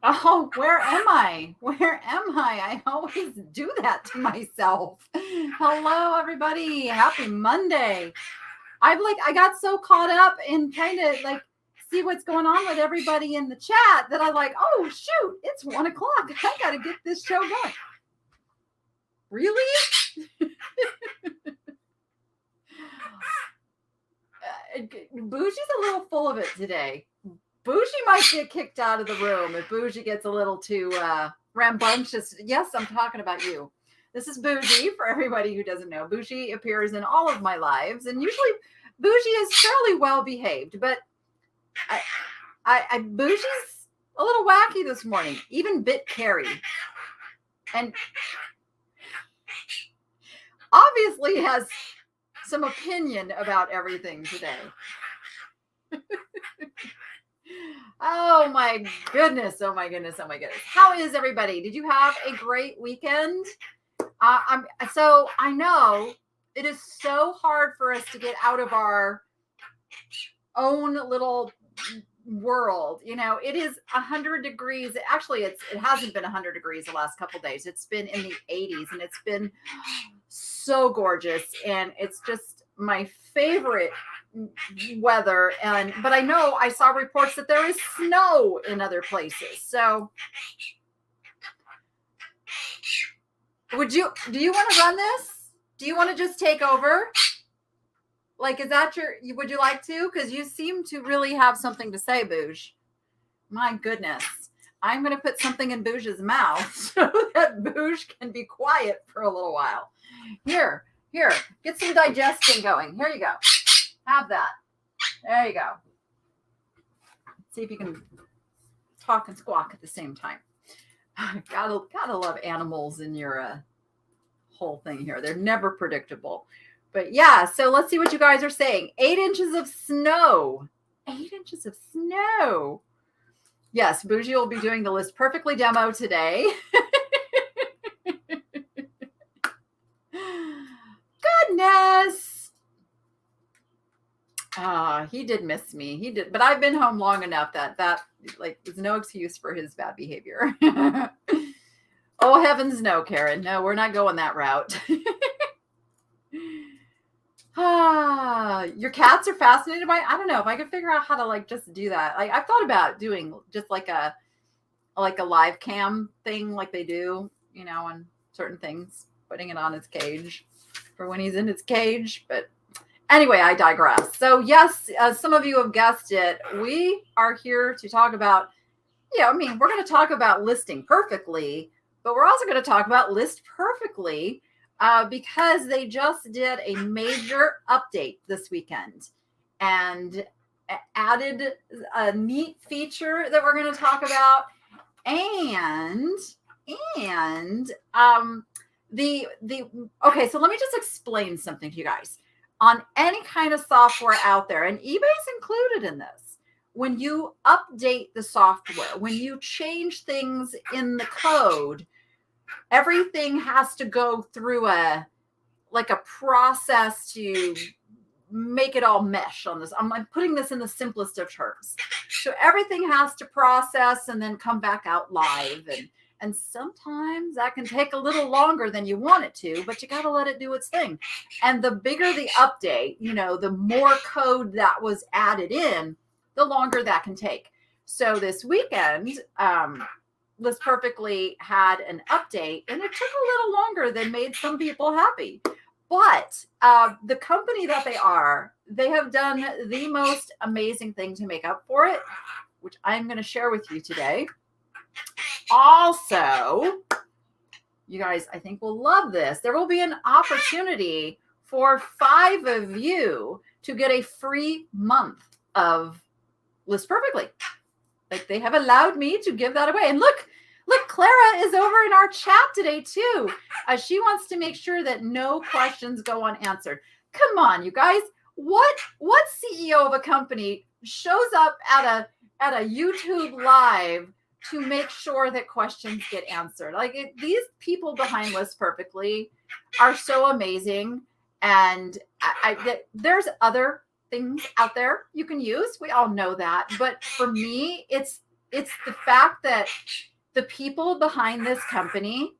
Oh, where am I? Where am I? I always do that to myself. Hello, everybody. Happy Monday. I got so caught up in trying to see what's going on with everybody in the chat that I'm like, oh shoot, it's 1:00. I gotta get this show going. Really? Bougie's a little full of it today. Bougie might get kicked out of the room if Bougie gets a little too rambunctious. Yes, I'm talking about you. This is Bougie, for everybody who doesn't know. Bougie appears in all of my lives, and usually Bougie is fairly well behaved, but Bougie's a little wacky this morning, even bit Carrie. And obviously has some opinion about everything today. Oh my goodness. Oh my goodness. Oh my goodness. How is everybody? Did you have a great weekend? So I know it is so hard for us to get out of our own little world. You know, it is 100 degrees. Actually, it hasn't been 100 degrees the last couple of days. It's been in the 80s and it's been so gorgeous. And it's just my favorite weather. But I know I saw reports that there is snow in other places. So do you want to run this? Do you want to just take over? Like, is that would you like to? Because you seem to really have something to say, Bouge. My goodness. I'm going to put something in Bouge's mouth so that Bouge can be quiet for a little while. Here, get some digestion going. Here you go. Have that. There you go. See if you can talk and squawk at the same time. Gotta love animals in your whole thing here. They're never predictable. But yeah, so let's see what you guys are saying. 8 inches of snow. 8 inches of snow. Yes, Bougie will be doing the List Perfectly demo today. Goodness. He did miss me. He did, but I've been home long enough that is no excuse for his bad behavior. Oh, heavens no, Karen. No, we're not going that route. Your cats are fascinated by, I don't know if I could figure out how to just do that. I've thought about doing just like a live cam thing like they do, on certain things, putting it on his cage for when he's in his cage. But anyway, I digress. So yes, as some of you have guessed it, we are here to talk about, we're going to talk about listing perfectly, but we're also going to talk about List Perfectly because they just did a major update this weekend and added a neat feature that we're going to talk about. Okay, so let me just explain something to you guys. On any kind of software out there, and eBay's included in this, when you update the software, when you change things in the code, everything has to go through a process to make it all mesh on this. I'm putting this in the simplest of terms. So everything has to process and then come back out live. And sometimes that can take a little longer than you want it to, but you got to let it do its thing. And the bigger the update, the more code that was added in, the longer that can take. So this weekend, List Perfectly had an update, and it took a little longer than made some people happy. But the company that they have done the most amazing thing to make up for it, which I'm going to share with you today. Also, you guys, I think will love this. There will be an opportunity for 5 of you to get a free month of List Perfectly. They have allowed me to give that away. And look, Clara is over in our chat today too. She wants to make sure that no questions go unanswered. Come on, you guys. What CEO of a company shows up at a YouTube live to make sure that questions get answered? These people behind List Perfectly are so amazing. And there's other things out there you can use. We all know that. But for me, it's it's the fact that the people behind this company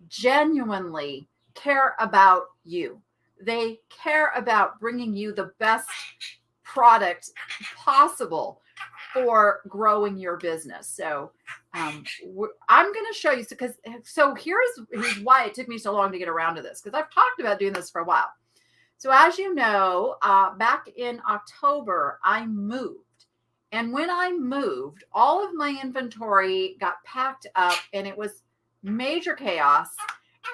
genuinely care about you. They care about bringing you the best product possible for growing your business. So I'm going to show you. So here's why it took me so long to get around to this, because I've talked about doing this for a while. So as you know, back in October, I moved. And when I moved, all of my inventory got packed up and it was major chaos.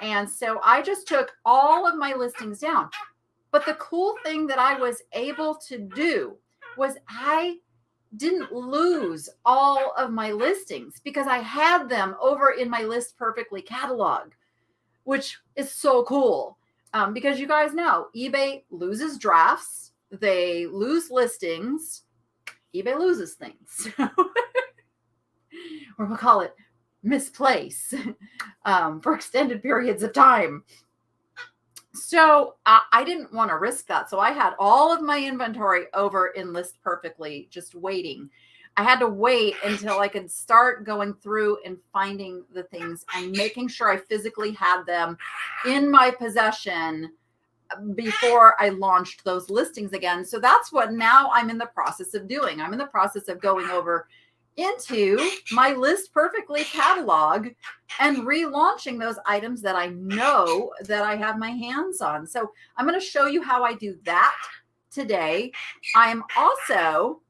And so I just took all of my listings down. But the cool thing that I was able to do was I didn't lose all of my listings because I had them over in my List Perfectly catalog, which is so cool. Because you guys know eBay loses drafts, they lose listings, eBay loses things. Or we'll call it misplace for extended periods of time. So I didn't want to risk that. So I had all of my inventory over in List Perfectly, just waiting. I had to wait until I could start going through and finding the things and making sure I physically had them in my possession before I launched those listings again. So that's what now I'm in the process of doing. I'm in the process of going over into my List Perfectly catalog and relaunching those items that I know that I have my hands on. So I'm going to show you how I do that today. I'm also,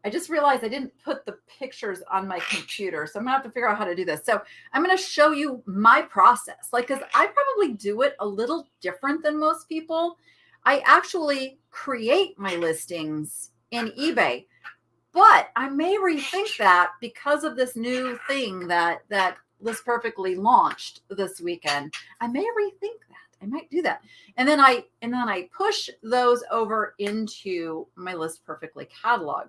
I just realized I didn't put the pictures on my computer, so I'm gonna have to figure out how to do this. So I'm gonna show you my process, because I probably do it a little different than most people. I actually create my listings in eBay, but I may rethink that because of this new thing that List Perfectly launched this weekend. I may rethink that. I might do that, and then I push those over into my List Perfectly catalog.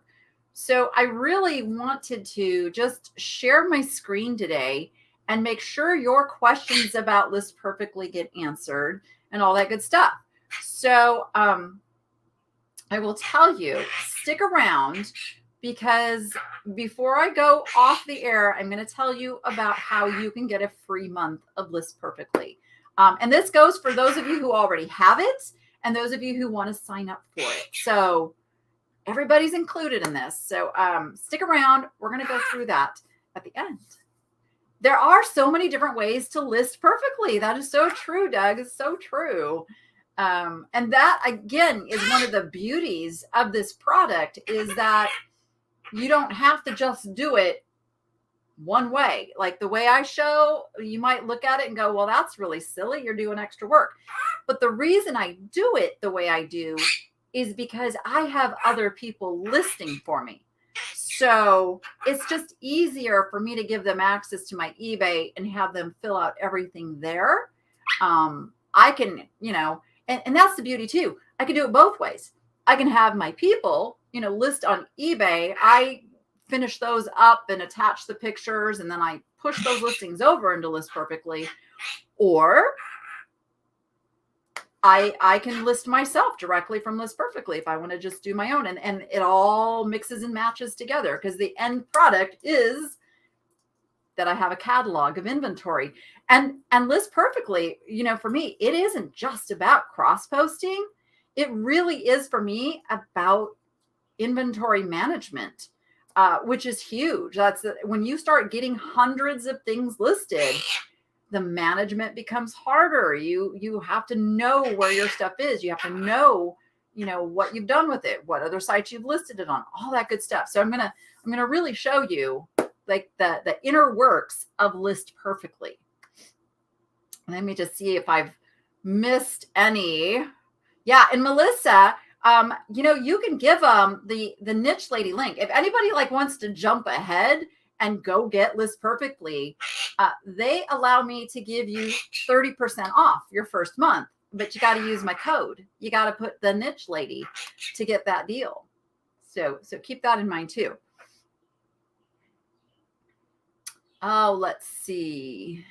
So I really wanted to just share my screen today and make sure your questions about List Perfectly get answered and all that good stuff. So I will tell you, stick around, because before I go off the air, I'm going to tell you about how you can get a free month of List Perfectly. And this goes for those of you who already have it and those of you who want to sign up for it. So everybody's included in this. So stick around. We're going to go through that at the end. There are so many different ways to list perfectly. That is so true, Doug. It's so true. And that, again, is one of the beauties of this product, is that you don't have to just do it one way. Like the way I show, you might look at it and go, well, that's really silly. You're doing extra work. But the reason I do it the way I do is because I have other people listing for me. So it's just easier for me to give them access to my eBay and have them fill out everything there. I can, and that's the beauty too. I can do it both ways. I can have my people, list on eBay. I finish those up and attach the pictures, and then I push those listings over into List Perfectly. Or I can list myself directly from List Perfectly if I want to just do my own, and it all mixes and matches together, because the end product is that I have a catalog of inventory. And List Perfectly, for me, it isn't just about cross-posting. It really is, for me, about inventory management, which is huge. When you start getting hundreds of things listed, the management becomes harder. You have to know where your stuff is. You have to know, what you've done with it, what other sites you've listed it on, all that good stuff. So I'm gonna really show you like the inner works of List Perfectly. Let me just see if I've missed any. Yeah, and Melissa, you can give them the Niche Lady link. If anybody wants to jump ahead and go get List Perfectly, they allow me to give you 30% off your first month, but you got to use my code. You got to put the Niche Lady to get that deal. So keep that in mind too. Oh, let's see.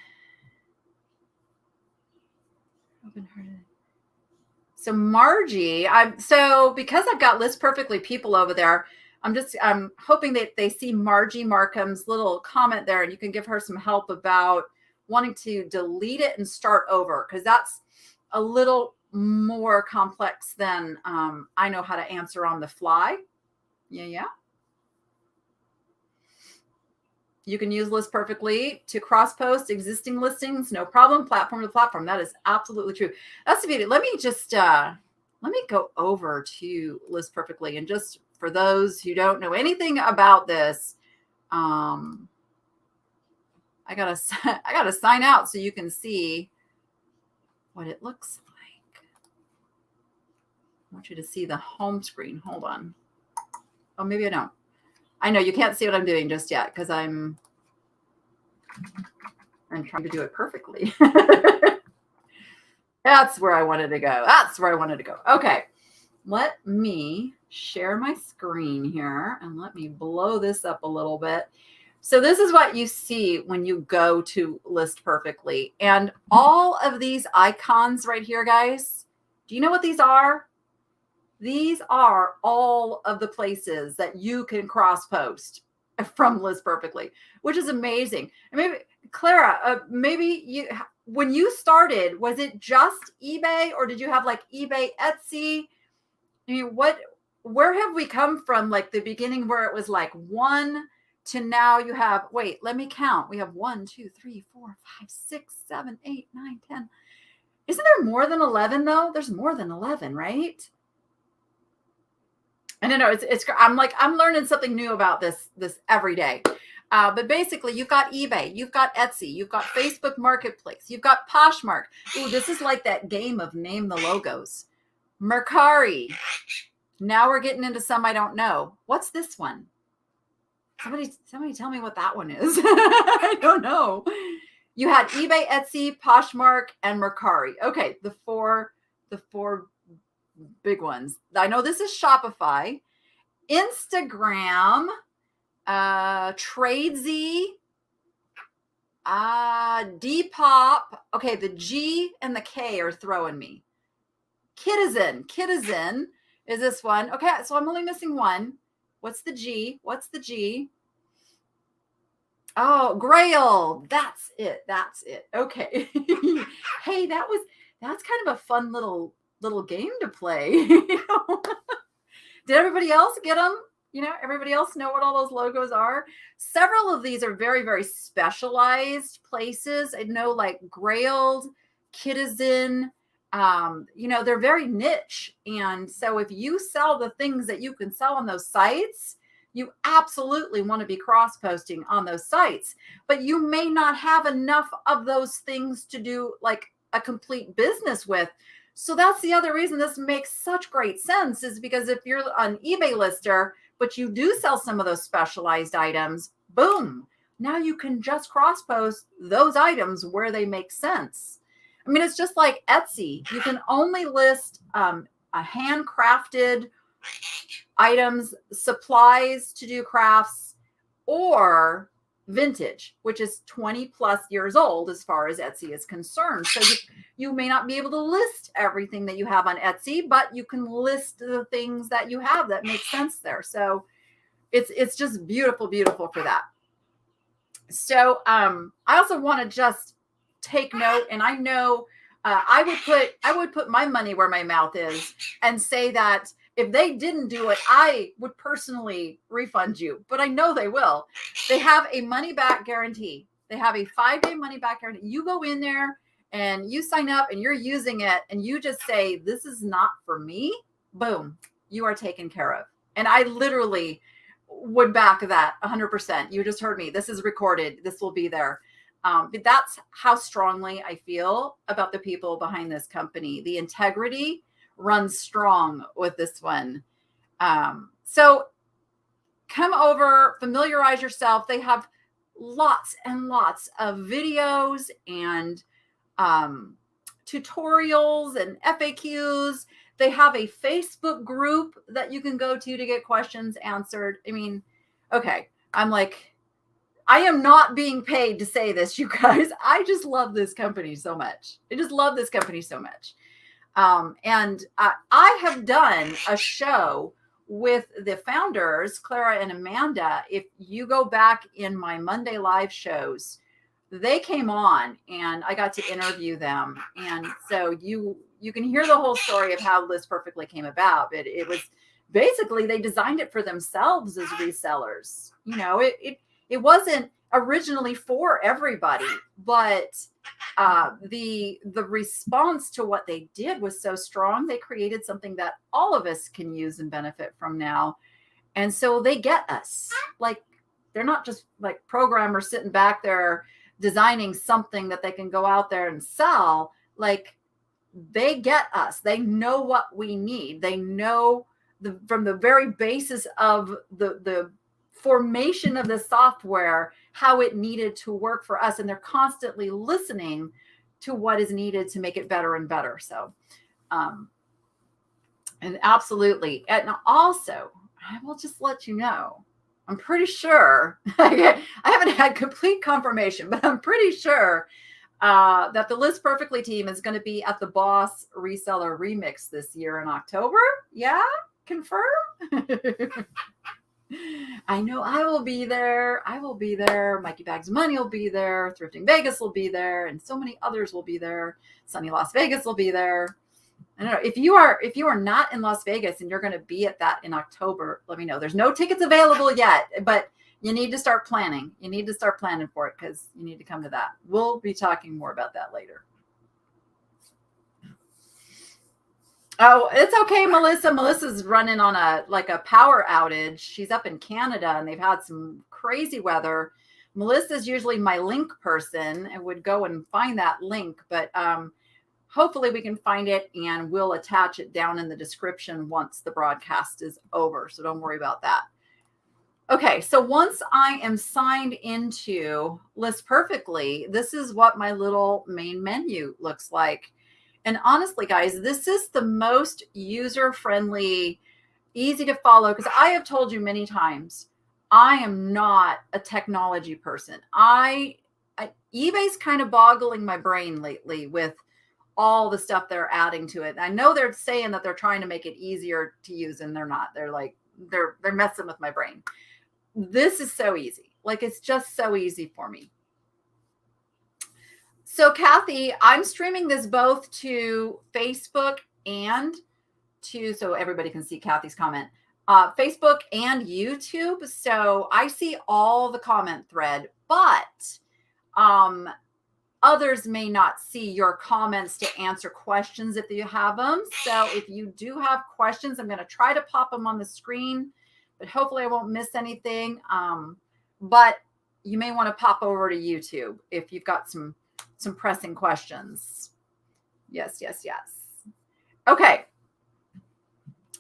So Margie, because I've got List Perfectly people over there, I'm hoping that they see Margie Markham's little comment there, and you can give her some help about wanting to delete it and start over, because that's a little more complex than I know how to answer on the fly. Yeah. You can use List Perfectly to cross-post existing listings, no problem, platform to platform. That is absolutely true. That's the beauty. Let me just let me go over to List Perfectly, and just for those who don't know anything about this, I gotta sign out so you can see what it looks like. I want you to see the home screen. Hold on. Oh, maybe I don't. I know you can't see what I'm doing just yet because I'm trying to do it perfectly. That's where I wanted to go. That's where I wanted to go. Okay. Let me share my screen here and let me blow this up a little bit. So this is what you see when you go to List Perfectly. And all of these icons right here, guys, do you know what these are? These are all of the places that you can cross-post from List Perfectly, which is amazing. And maybe, Clara, maybe you, when you started, was it just eBay, or did you have like eBay, Etsy? I mean, where have we come from? Like the beginning where it was like 1 to now you have, wait, let me count. We have 1, 2, 3, 4, 5, 6, 7, 8, 9, 10. Isn't there more than 11 though? There's more than 11, right? I don't know. It's I'm learning something new about this every day. But basically, you've got eBay, you've got Etsy, you've got Facebook Marketplace, you've got Poshmark. Ooh, this is like that game of name the logos. Mercari. Now we're getting into some I don't know. What's this one? Somebody tell me what that one is. I don't know. You had eBay, Etsy, Poshmark, and Mercari. Okay, the four big ones. I know this is Shopify, Instagram, Tradesy, Depop. Okay, the G and the K are throwing me. Kitizen is this one. Okay, so I'm only missing one. What's the G? Oh, Grail. That's it. Okay. Hey, that's kind of a fun little game to play. Did everybody else get them? Everybody else know what all those logos are? Several of these are very, very specialized places. I know, like Grailed, Kitizen, they're very niche. And so if you sell the things that you can sell on those sites, you absolutely want to be cross-posting on those sites. But you may not have enough of those things to do like a complete business with. So that's the other reason this makes such great sense, is because if you're an eBay lister, but you do sell some of those specialized items, boom, now you can just cross-post those items where they make sense. I mean, it's just like Etsy. You can only list a handcrafted items, supplies to do crafts, or vintage, which is 20 plus years old as far as Etsy is concerned. So you may not be able to list everything that you have on Etsy, but you can list the things that you have that make sense there. So it's just beautiful for that. So I also want to just take note, and I know I would put my money where my mouth is and say that if they didn't do it, I would personally refund you, but I know they will. They have a money back guarantee. They have a 5-day money back guarantee. You go in there and you sign up and you're using it and you just say, this is not for me. Boom, you are taken care of. And I literally would back that 100%. You just heard me. This is recorded. This will be there. But that's how strongly I feel about the people behind this company. The integrity runs strong with this one. So come over, familiarize yourself. They have lots and lots of videos and tutorials and FAQs. They have a Facebook group that you can go to get questions answered. I mean, okay, I am not being paid to say this, you guys. I just love this company so much. And I have done a show with the founders, Clara and Amanda, if you go back in my Monday live shows, they came on and I got to interview them. And so you can hear the whole story of how List Perfectly came about. But it was basically, they designed it for themselves as resellers. You know, it wasn't originally for everybody, but the response to what they did was so strong. They created something that all of us can use and benefit from now. And so they get us. Like, they're not just like programmers sitting back there designing something that they can go out there and sell. Like, they get us. They know what we need. They know from the very basis of the formation of the software, how it needed to work for us. And they're constantly listening to what is needed to make it better and better. So, and absolutely. And also, I will just let you know, I'm pretty sure, I haven't had complete confirmation, but I'm pretty sure that the List Perfectly team is going to be at the Boss Reseller Remix this year in October. Yeah, confirm. I know I will be there. I will be there. Mikey Bags of Money will be there. Thrifting Vegas will be there. And so many others will be there. Sunny Las Vegas will be there. I don't know. If you are not in Las Vegas and you're going to be at that in October, let me know. There's no tickets available yet, but you need to start planning. You need to start planning for it because you need to come to that. We'll be talking more about that later. Oh, it's okay, Melissa. Melissa's running on a power outage. She's up in Canada and they've had some crazy weather. Melissa's usually my link person and would go and find that link, but hopefully we can find it and we'll attach it down in the description once the broadcast is over. So don't worry about that. Okay, so once I am signed into List Perfectly, this is what my little main menu looks like. And honestly, guys, this is the most user-friendly, easy to follow, because I have told you many times, I am not a technology person. eBay's kind of boggling my brain lately with all the stuff they're adding to it. I know they're saying that they're trying to make it easier to use, and they're not. They're messing with my brain. This is so easy. Like, it's just so easy for me. So Kathy, I'm streaming this both to Facebook and so everybody can see Kathy's comment, Facebook and YouTube. So I see all the comment thread, but others may not see your comments to answer questions if you have them. So if you do have questions, I'm going to try to pop them on the screen, but hopefully I won't miss anything. But you may want to pop over to YouTube if you've got some pressing questions. Yes. Okay.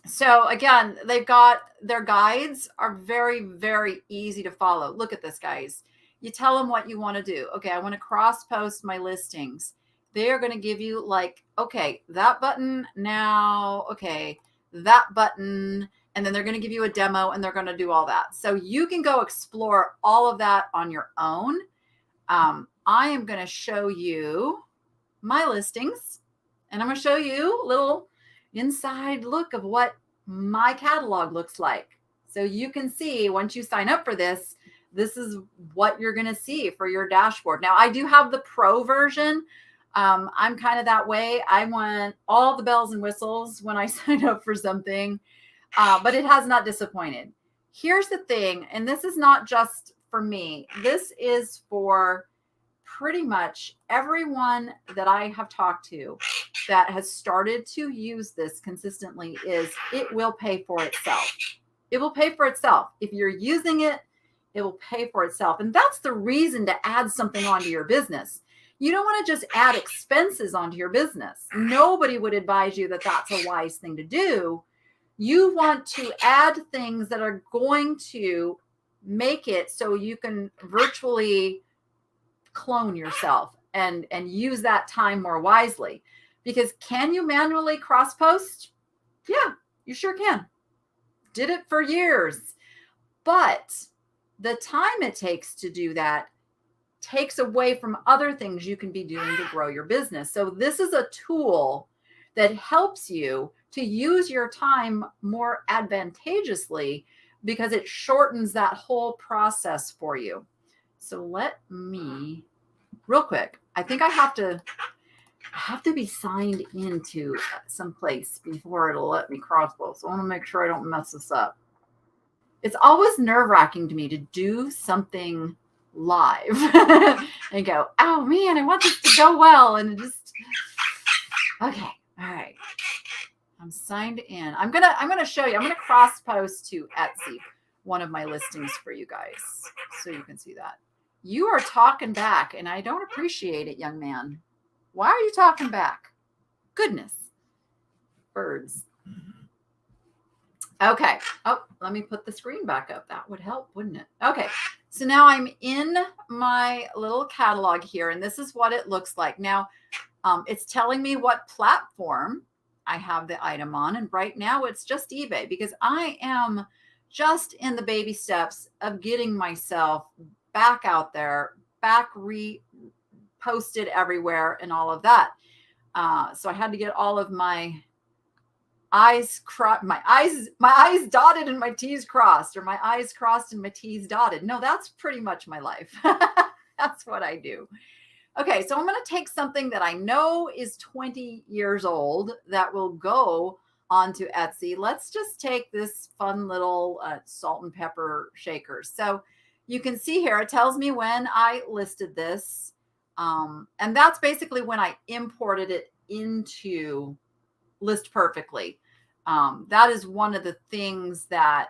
So again, they've got their guides are very, very easy to follow. Look at this, guys. You tell them what you want to do. Okay, I want to cross post my listings. They're going to give you like, okay, that button now, okay, that button, and then they're going to give you a demo and they're going to do all that. So you can go explore all of that on your own. I am going to show you my listings and I'm going to show you a little inside look of what my catalog looks like. So you can see once you sign up for this, this is what you're going to see for your dashboard. Now, I do have the pro version. I'm kind of that way. I want all the bells and whistles when I sign up for something, but it has not disappointed. Here's the thing, and this is not just for me. This is for pretty much everyone that I have talked to that has started to use this consistently. Is it will pay for itself. It will pay for itself. If you're using it, it will pay for itself. And that's the reason to add something onto your business. You don't want to just add expenses onto your business. Nobody would advise you that that's a wise thing to do. You want to add things that are going to make it so you can virtually clone yourself and use that time more wisely. Because can you manually cross post? Yeah, you sure can. Did it for years. But the time it takes to do that takes away from other things you can be doing to grow your business. So this is a tool that helps you to use your time more advantageously because it shortens that whole process for you. So let me, real quick, I think I have to be signed into some place before it'll let me crossbow. So I want to make sure I don't mess this up. It's always nerve-wracking to me to do something live and go, oh man, I want this to go well. And it just, okay. All right. I'm signed in. I'm gonna show you. I'm gonna cross post to Etsy one of my listings for you guys so you can see that. You are talking back, and I don't appreciate it, young man. Why are you talking back? Goodness. Birds. Okay. Oh, let me put the screen back up. That would help, wouldn't it? Okay. So now I'm in my little catalog here, and this is what it looks like. Now, it's telling me what platform I have the item on. And right now it's just eBay because I am just in the baby steps of getting myself back out there, back reposted everywhere and all of that. So I had to get all of my eyes dotted and my T's crossed, or my I's crossed and my T's dotted. No, that's pretty much my life. That's what I do. Okay, so I'm going to take something that I know is 20 years old that will go onto Etsy. Let's just take this fun little salt and pepper shaker. So you can see here, it tells me when I listed this. And that's basically when I imported it into List Perfectly. That is one of the things that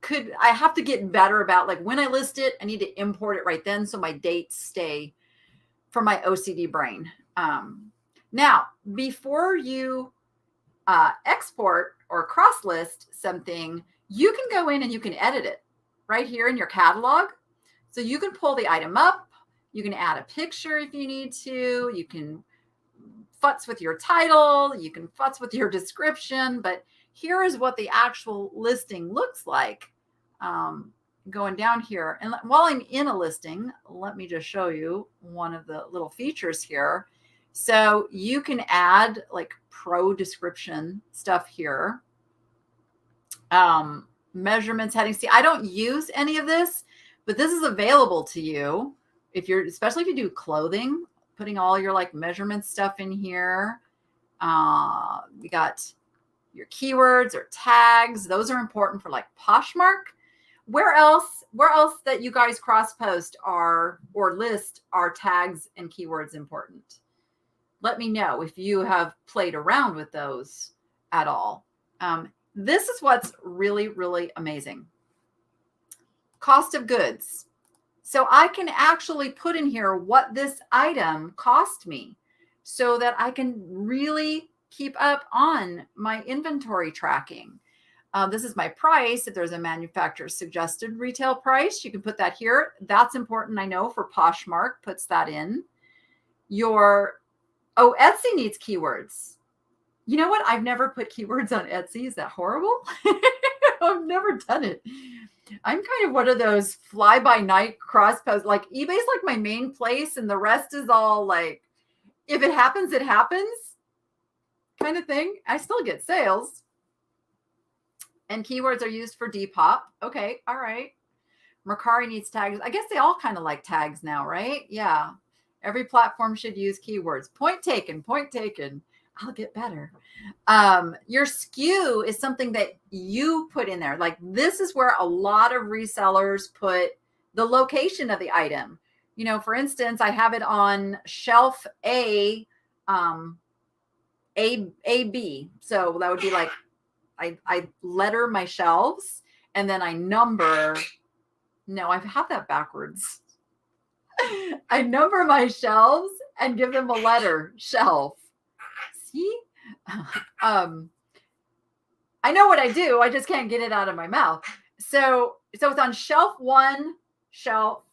I have to get better about. Like when I list it, I need to import it right then so my dates stay for my OCD brain. Now, before you export or cross list something, you can go in and you can edit it right here in your catalog. So you can pull the item up. You can add a picture if you need to. You can futz with your title. You can futz with your description. But here is what the actual listing looks like. Going down here. And while I'm in a listing, let me just show you one of the little features here. So you can add like pro description stuff here. Measurements, headings. See, I don't use any of this, but this is available to you if you're, especially if you do clothing, putting all your like measurement stuff in here. You got your keywords or tags. Those are important for like Poshmark. Where else that you guys cross post or list are tags and keywords important? Let me know if you have played around with those at all. This is what's really, really amazing. Cost of goods. So I can actually put in here what this item cost me so that I can really keep up on my inventory tracking. This is my price. If there's a manufacturer's suggested retail price, you can put that here. That's important, I know, for Poshmark, puts that in. Etsy needs keywords. You know what? I've never put keywords on Etsy. Is that horrible? I've never done it. I'm kind of one of those fly-by-night cross posts. Like eBay's like my main place and the rest is all like, if it happens, it happens kind of thing. I still get sales. And keywords are used for Depop. Okay, all right. Mercari needs tags. I guess they all kind of like tags now, right? Yeah. Every platform should use keywords. Point taken, point taken. I'll get better. Your SKU is something that you put in there. Like this is where a lot of resellers put the location of the item. You know, for instance, I have it on shelf A, B. So that would be like, I letter my shelves and then I number. No, I have that backwards. I number my shelves and give them a letter, shelf. See? I know what I do. I just can't get it out of my mouth. So it's on shelf 1, shelf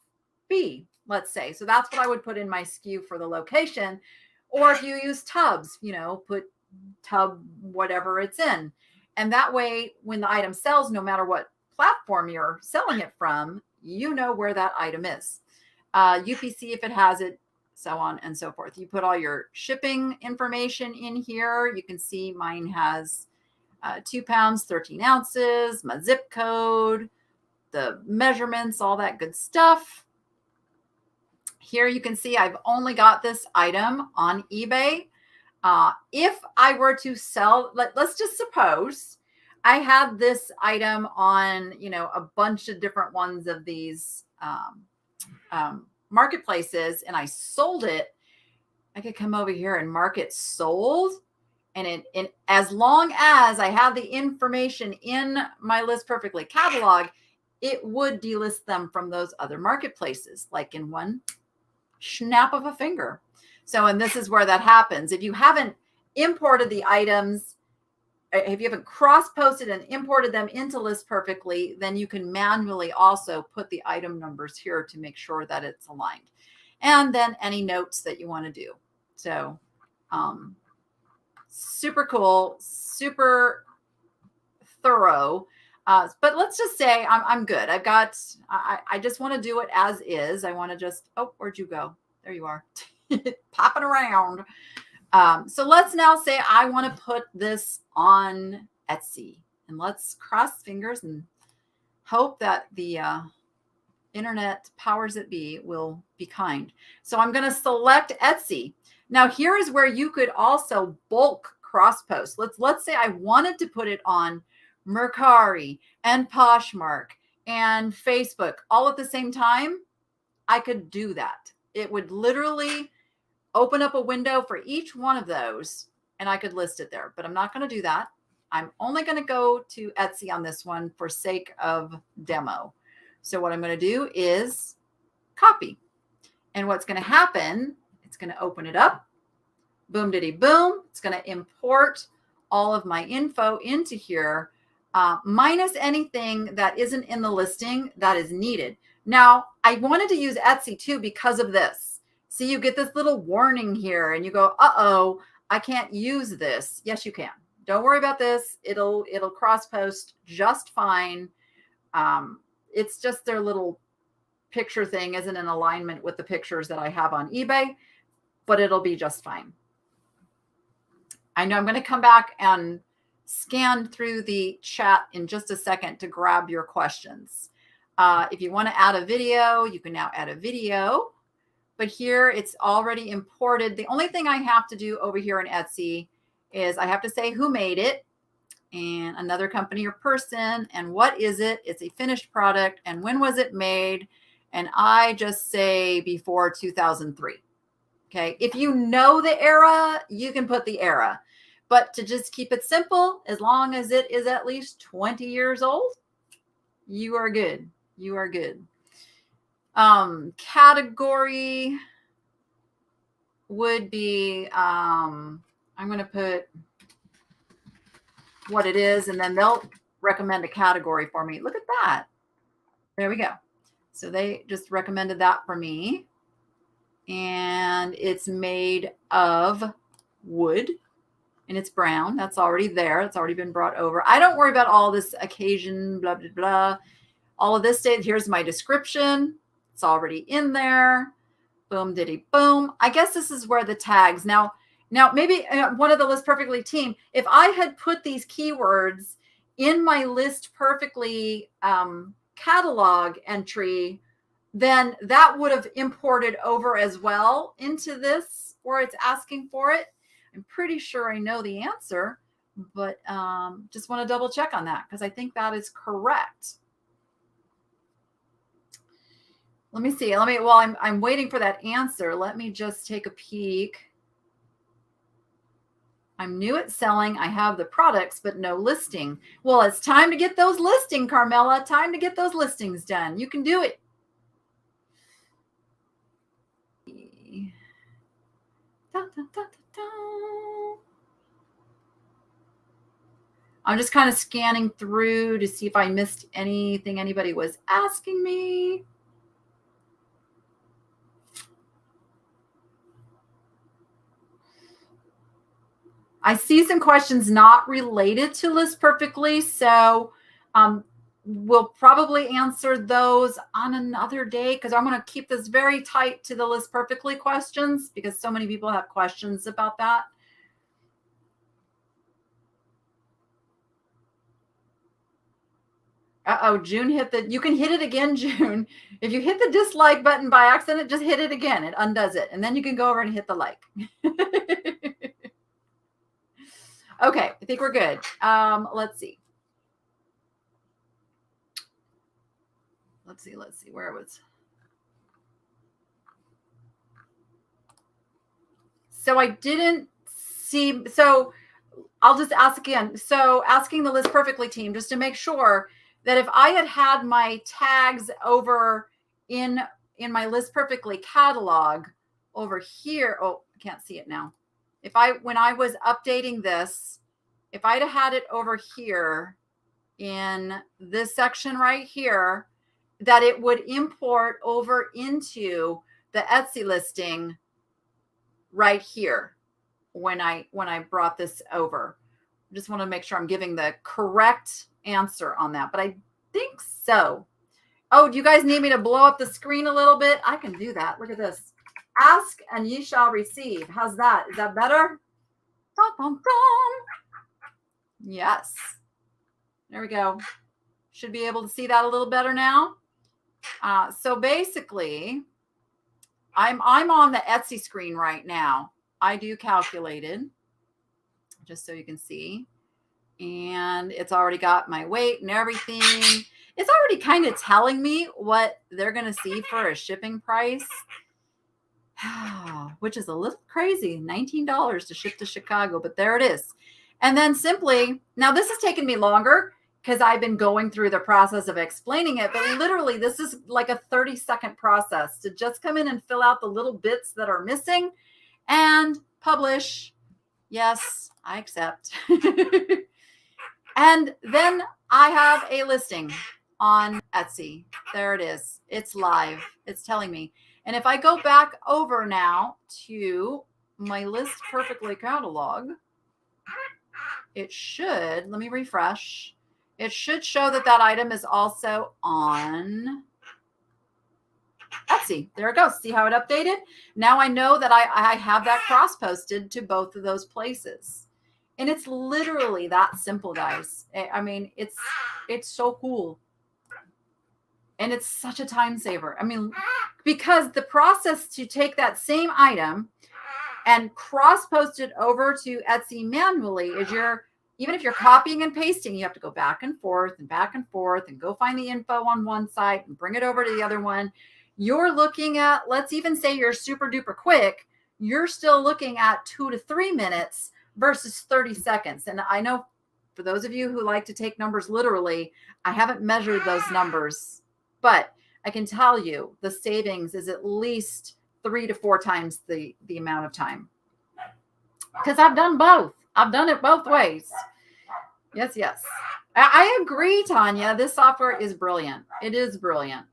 B, let's say. So that's what I would put in my SKU for the location. Or if you use tubs, you know, put tub whatever it's in. And that way, when the item sells, no matter what platform you're selling it from, you know where that item is. UPC, if it has it, so on and so forth. You put all your shipping information in here. You can see mine has 2 pounds, 13 ounces, my zip code, the measurements, all that good stuff. Here you can see I've only got this item on eBay. If I were to sell, let's just suppose I had this item on, a bunch of different ones of these marketplaces, and I sold it, I could come over here and mark it sold. And as long as I have the information in my List Perfectly catalog, it would delist them from those other marketplaces, like in one snap of a finger. So, and this is where that happens. If you haven't imported the items, if you haven't cross-posted and imported them into List Perfectly, then you can manually also put the item numbers here to make sure that it's aligned. And then any notes that you want to do. So, super cool, super thorough. But let's just say I'm good. I just want to do it as is. I want to just, oh, where'd you go? There you are. Popping around. So let's now say I want to put this on Etsy, and let's cross fingers and hope that the internet powers that be will be kind. So I'm going to select Etsy. Now here is where you could also bulk cross post. Let's say I wanted to put it on Mercari and Poshmark and Facebook all at the same time. I could do that. It would literally open up a window for each one of those, and I could list it there, but I'm not going to do that. I'm only going to go to Etsy on this one for sake of demo. So what I'm going to do is copy. And what's going to happen, it's going to open it up. Boom, diddy, boom. It's going to import all of my info into here, minus anything that isn't in the listing that is needed. Now, I wanted to use Etsy too because of this. See, you get this little warning here and you go, uh-oh, I can't use this. Yes, you can. Don't worry about this. It'll cross-post just fine. It's just their little picture thing isn't in alignment with the pictures that I have on eBay, but it'll be just fine. I know I'm going to come back and scan through the chat in just a second to grab your questions. If you want to add a video, you can now add a video. But here it's already imported. The only thing I have to do over here in Etsy is I have to say who made it and another company or person and what is it. It's a finished product and when was it made. And I just say before 2003. Okay. If you know the era, you can put the era. But to just keep it simple, as long as it is at least 20 years old, you are good. You are good. Category would be, I'm going to put what it is, and then they'll recommend a category for me. Look at that. There we go. So they just recommended that for me. And it's made of wood and it's brown. That's already there. It's already been brought over. I don't worry about all this occasion, blah, blah, blah. All of this stays. Here's my description. It's already in there. Boom, diddy, boom. I guess this is where the tags. Now maybe one of the List Perfectly team, if I had put these keywords in my List Perfectly catalog entry, then that would have imported over as well into this where it's asking for it. I'm pretty sure I know the answer, but just want to double check on that because I think that is correct. Let me see. While I'm waiting for that answer, let me just take a peek. I'm new at selling. I have the products, but no listing. Well, it's time to get those listing, Carmela. Time to get those listings done. You can do it. Da, da, da, da. I'm just kind of scanning through to see if I missed anything anybody was asking me. I see some questions not related to List Perfectly. So we'll probably answer those on another day because I'm going to keep this very tight to the List Perfectly questions because so many people have questions about that. Uh-oh, June hit the, you can hit it again, June. If you hit the dislike button by accident, just hit it again. It undoes it. And then you can go over and hit the like. Okay, I think we're good. Let's see. Let's see, where it was. So I didn't see, so I'll just ask again. So asking the List Perfectly team, just to make sure that if I had my tags over in my List Perfectly catalog over here, oh, I can't see it now. When I was updating this, if I'd have had it over here in this section right here, that it would import over into the Etsy listing right here when I brought this over. I just want to make sure I'm giving the correct answer on that, but I think so. Oh, do you guys need me to blow up the screen a little bit? I can do that. Look at this. Ask and ye shall receive. How's that? Is that better? Dum, dum, dum. Yes. There we go. Should be able to see that a little better now. So basically, I'm on the Etsy screen right now. I do calculated, just so you can see. And it's already got my weight and everything. It's already kind of telling me what they're going to see for a shipping price, which is a little crazy. $19 to ship to Chicago, but there it is. And then simply, now this has taken me longer because I've been going through the process of explaining it, but literally this is like a 30-second process to just come in and fill out the little bits that are missing and publish. Yes, I accept. And then I have a listing on Etsy. There it is. It's live. It's telling me. And if I go back over now to my List Perfectly catalog, it should, let me refresh. It should show that that item is also on Etsy. There it goes. See how it updated? Now I know that I have that cross-posted to both of those places. And it's literally that simple, guys. I mean, it's so cool. And it's such a time saver. I mean, because the process to take that same item and cross-post it over to Etsy manually is even if you're copying and pasting, you have to go back and forth and go find the info on one site and bring it over to the other one. You're looking at, let's even say you're super duper quick, you're still looking at 2 to 3 minutes versus 30 seconds. And I know for those of you who like to take numbers literally, I haven't measured those numbers, but I can tell you the savings is at least 3 to 4 times the amount of time. Because I've done both. I've done it both ways. Yes, yes. I agree, Tanya. This software is brilliant. It is brilliant.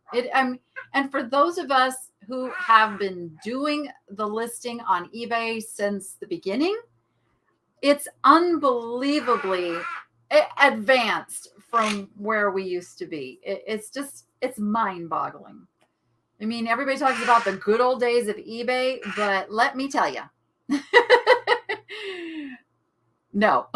And for those of us who have been doing the listing on eBay since the beginning, it's unbelievably advanced from where we used to be. It's mind-boggling. I mean, everybody talks about the good old days of eBay, but let me tell you, no.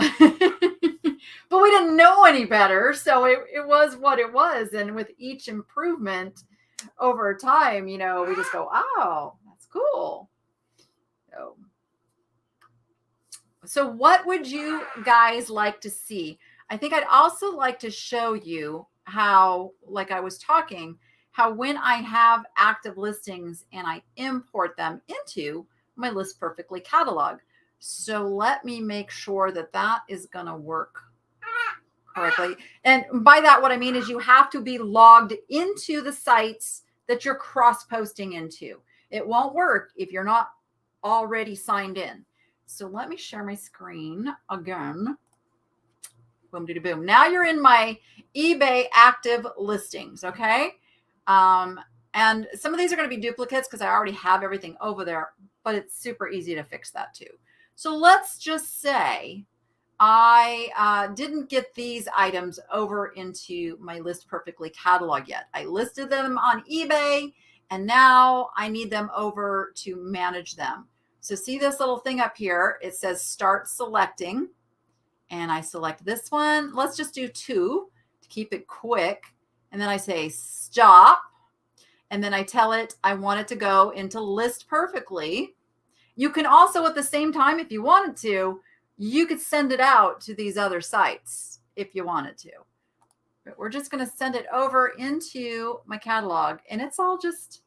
But we didn't know any better, so it was what it was. And with each improvement over time, we just go, oh, that's cool. So what would you guys like to see? I think I'd also like to show you how, like I was talking, how when I have active listings and I import them into my List Perfectly catalog. So let me make sure that that is going to work correctly. And by that, what I mean is you have to be logged into the sites that you're cross-posting into. It won't work if you're not already signed in. So let me share my screen again. Boom, doo, boom. Now you're in my eBay active listings, okay? And some of these are going to be duplicates because I already have everything over there, but it's super easy to fix that too. So let's just say I didn't get these items over into my List Perfectly catalog yet. I listed them on eBay, and now I need them over to manage them. So see this little thing up here? It says start selecting, and I select this one. Let's just do 2 to keep it quick. And then I say stop, and then I tell it I want it to go into List Perfectly. You can also, at the same time, if you wanted to, you could send it out to these other sites if you wanted to. But we're just going to send it over into my catalog, and it's all just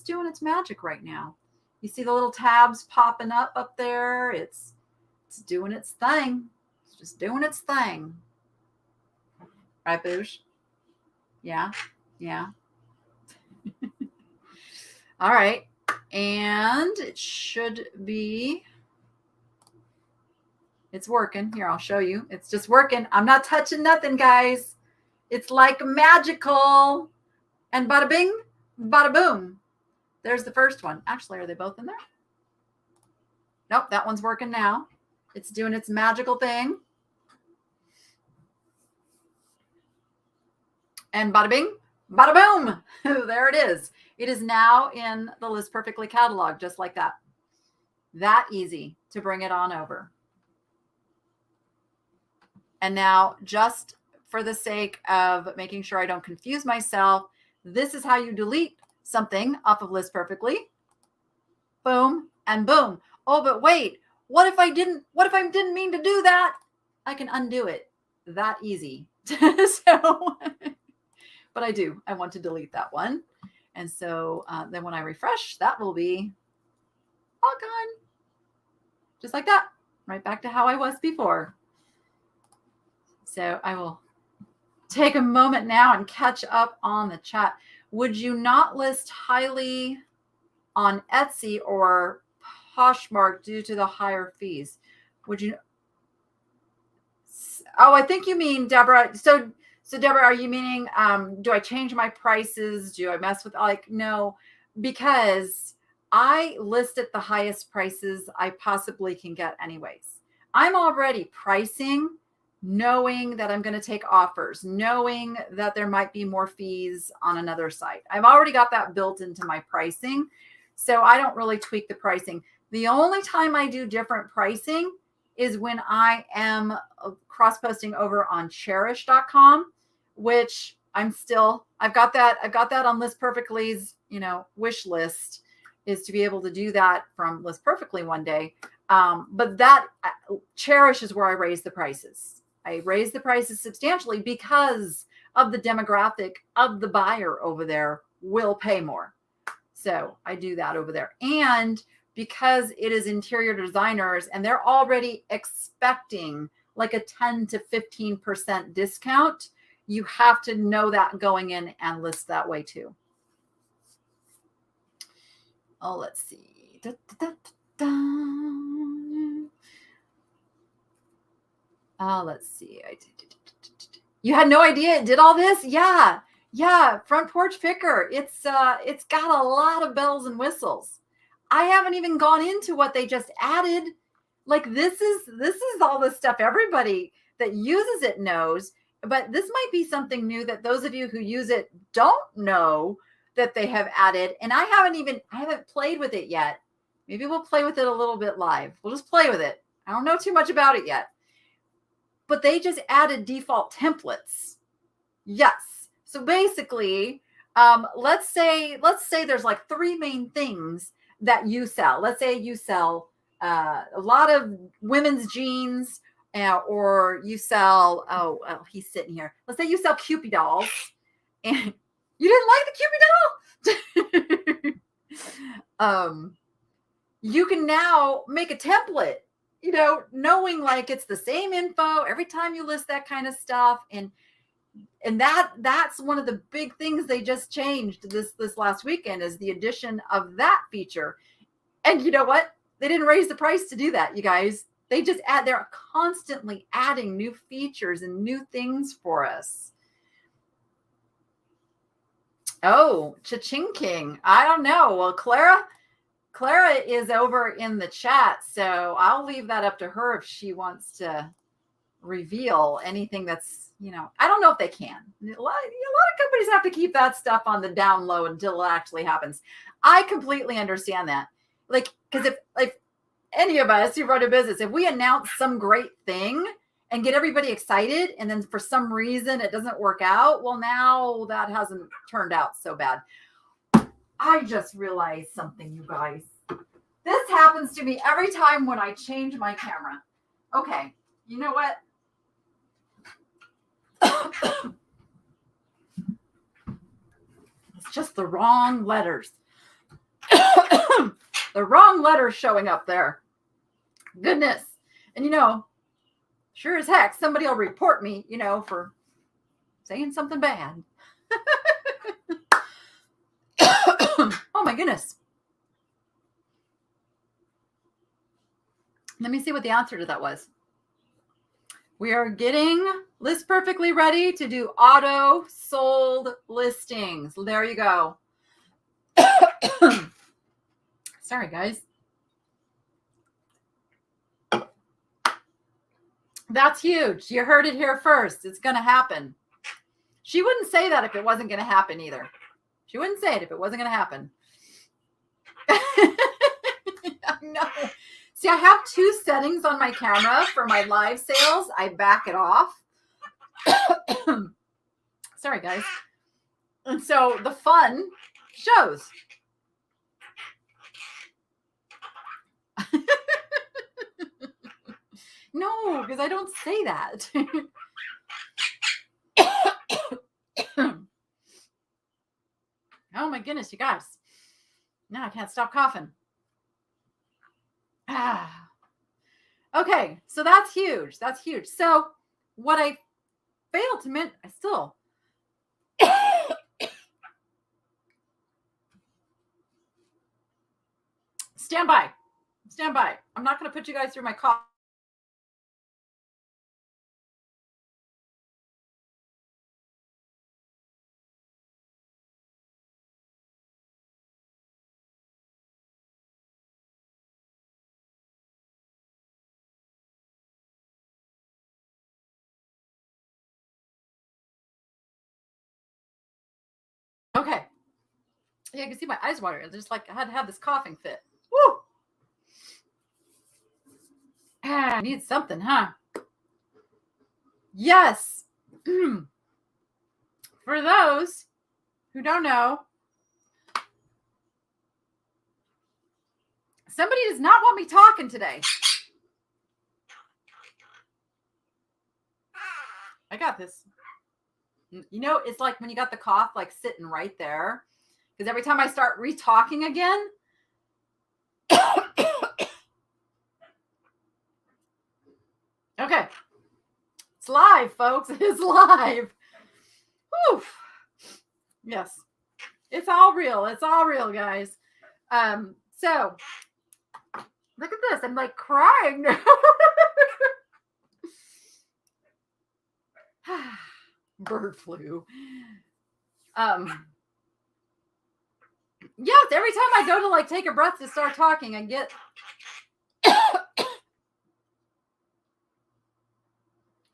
doing its magic right now. You see the little tabs popping up there? It's doing its thing. It's just doing its thing. Right, Boosh? Yeah. Yeah. All right. And it should be, it's working. Here, I'll show you. It's just working. I'm not touching nothing, guys. It's like magical. And bada bing, bada boom. There's the first one. Actually, are they both in there? Nope, that one's working now. It's doing its magical thing. And bada bing, bada boom. There it is. It is now in the List Perfectly catalog, just like that. That easy to bring it on over. And now, just for the sake of making sure I don't confuse myself, this is how you delete something off of List Perfectly. Boom and boom. Oh, but wait, what if I didn't mean to do that? I can undo it. That easy. So, but I want to delete that one. And so then when I refresh, that will be all gone. Just like that. Right back to how I was before. So I will take a moment now and catch up on the chat. Would you not list highly on Etsy or Poshmark due to the higher fees? Would you? Oh, I think you mean, Deborah. So Deborah, are you meaning, do I change my prices? Do I mess with, like, no, because I list at the highest prices I possibly can get anyways. I'm already pricing knowing that I'm going to take offers, knowing that there might be more fees on another site. I've already got that built into my pricing. So I don't really tweak the pricing. The only time I do different pricing is when I am cross-posting over on cherish.com, which I've got that on List Perfectly's, wish list, is to be able to do that from List Perfectly one day. But that Cherish is where I raise the prices. I raise the prices substantially because of the demographic of the buyer over there will pay more. So I do that over there. And because it is interior designers and they're already expecting like a 10 to 15% discount, you have to know that going in and list that way too. Oh, let's see. Oh, let's see. You had no idea it did all this? Yeah. Front Porch Picker. It's got a lot of bells and whistles. I haven't even gone into what they just added. Like this is all the stuff everybody that uses it knows, but this might be something new that those of you who use it don't know that they have added. And I haven't played with it yet. Maybe we'll play with it a little bit live. We'll just play with it. I don't know too much about it yet. But they just added default templates. Yes. So basically, let's say there's like 3 main things that you sell. Let's say you sell a lot of women's jeans, or you sell, oh, he's sitting here. Let's say you sell Cupid dolls, and you didn't like the Cupid doll. You can now make a template, knowing like it's the same info every time you list that kind of stuff. And that's one of the big things they just changed this last weekend, is the addition of that feature. And you know what? They didn't raise the price to do that, you guys. They're constantly adding new features and new things for us. Oh, Cha-Ching King. I don't know. Well, Clara is over in the chat, so I'll leave that up to her if she wants to reveal anything that's, I don't know if they can. A lot of companies have to keep that stuff on the down low until it actually happens. I completely understand that. Like, because if any of us who run a business, if we announce some great thing and get everybody excited, and then for some reason it doesn't work out, well, now that hasn't turned out so bad. I just realized something, you guys. This happens to me every time when I change my camera. Okay, you know what? It's just the wrong letters. The wrong letters showing up there. Goodness. And sure as heck, somebody will report me, for saying something bad. Oh my goodness. Let me see what the answer to that was. We are getting List Perfectly ready to do auto sold listings. There you go. Sorry, guys. That's huge. You heard it here first. It's going to happen. She wouldn't say that if it wasn't going to happen either. She wouldn't say it if it wasn't going to happen. No. See, I have two settings on my camera for my live sales. I back it off. Sorry, guys. And so the fun shows. No, because I don't say that. Oh my goodness, you guys. Now I can't stop coughing. Okay, so that's huge. That's huge. So what I failed to mention, I still. Stand by. Stand by. I'm not going to put you guys through my cough. Okay. Yeah, you can see my eyes watering. Just like I had to have this coughing fit. Woo! I need something, huh? Yes. For those who don't know, somebody does not want me talking today. I got this. It's like when you got the cough, like sitting right there. Because every time I start re-talking again, okay. It's live, folks. It's live. Whew. Yes. It's all real. It's all real, guys. So look at this. I'm like crying. Bird flu. Yes, every time I go to like take a breath to start talking, I get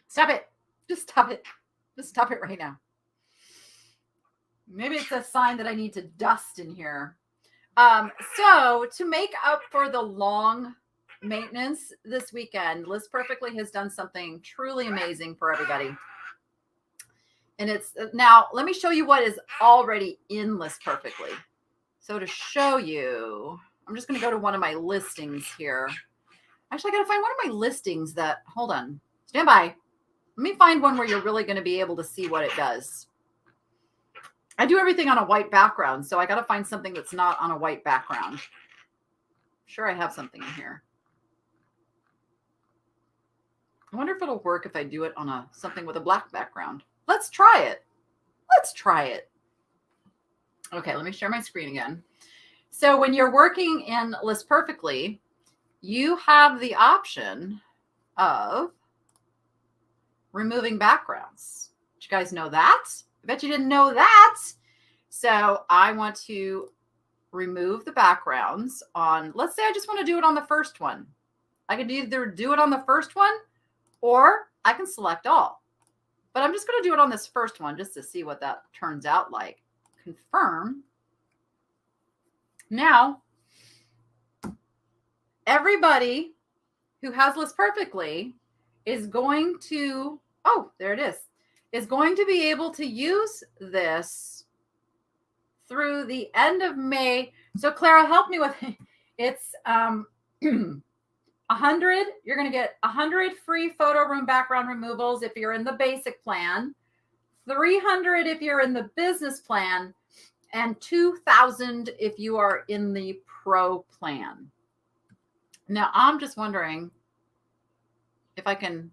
stop it. Just stop it. Just stop it right now. Maybe it's a sign that I need to dust in here. So to make up for the long maintenance this weekend, List Perfectly has done something truly amazing for everybody. And it's now, let me show you what is already in List Perfectly. So to show you, I'm just going to go to one of my listings here. Actually, I got to find one of my listings that, hold on, stand by. Let me find one where you're really going to be able to see what it does. I do everything on a white background, so I got to find something that's not on a white background. I'm sure I have something in here. I wonder if it'll work if I do it on something with a black background. Let's try it. Let's try it. Okay, let me share my screen again. So when you're working in List Perfectly, you have the option of removing backgrounds. Did you guys know that? I bet you didn't know that. So I want to remove the backgrounds on, let's say I just want to do it on the first one. I could either do it on the first one or I can select all, but I'm just going to do it on this first one just to see what that turns out like. Confirm. Now, everybody who has List Perfectly is going to, oh, there it is going to be able to use this through the end of May. So Clara, help me with it. It's 100. You're going to get 100 free photo room background removals if you're in the basic plan, 300 if you're in the business plan, and 2,000 if you are in the pro plan. Now, I'm just wondering if I can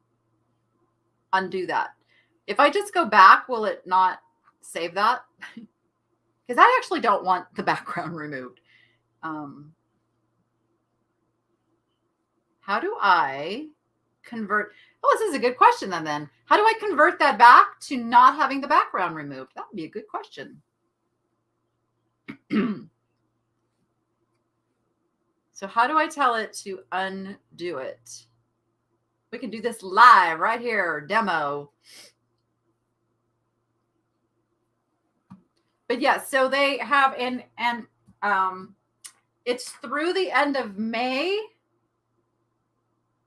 undo that. If I just go back, will it not save that? Because I actually don't want the background removed. How do I convert? Oh, this is a good question then. How do I convert that back to not having the background removed? That would be a good question. So how do I tell it to undo it? We can do this live right here, demo. But yeah, so they have, and it's through the end of May.